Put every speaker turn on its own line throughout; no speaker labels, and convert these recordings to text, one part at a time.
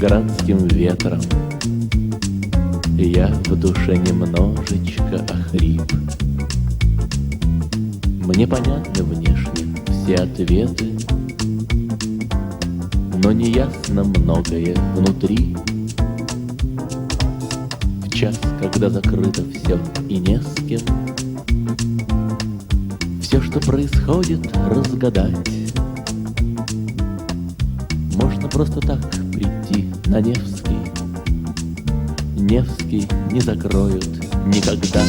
ленинградским ветром. Я в душе немножечко охрип. Мне понятны внешне все ответы, но неясно многое внутри. В час, когда закрыто все и не с кем, все, что происходит, разгадать. Можно просто так прийти на Невский. Невский не закроют никогда.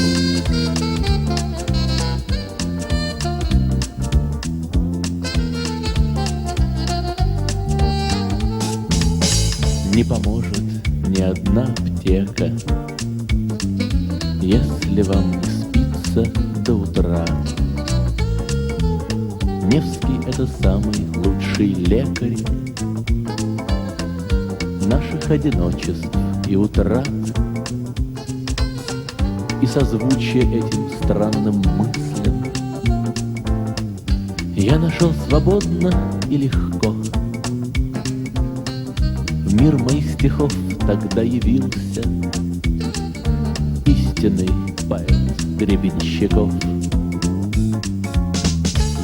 Не поможет ни одна аптека, если вам не спится до утра. Невский — это самый лучший лекарь наших одиночеств и утрат. И созвучие этим странным мыслям я нашел свободно и легко. В мир моих стихов тогда явился истинный поэт Гребенщиков.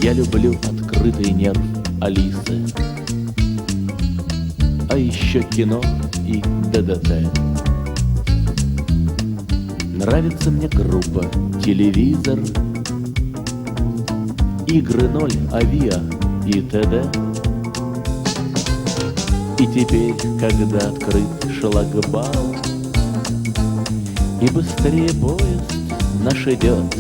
Я люблю открытый нерв Алисы, а еще кино и ДДТ. Нравится мне группа «Телевизор», игры 0, авиа и т.д. И теперь, когда открыт шлагбаум и быстрее поезд наш идет,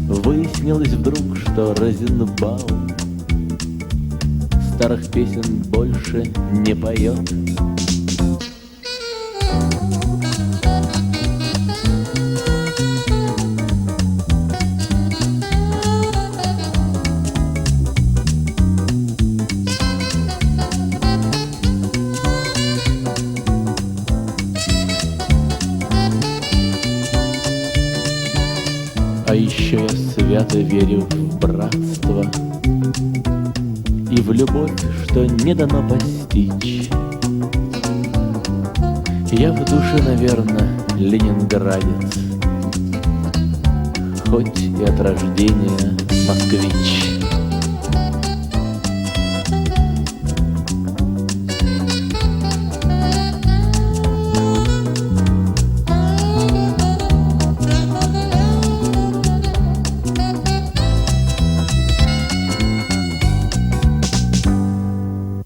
выяснилось вдруг, что Розенбаум старых песен больше не поет. А еще я свято верю в братство и в любовь, что не дано постичь. Я в душе, наверное, ленинградец, хоть и от рождения москвич.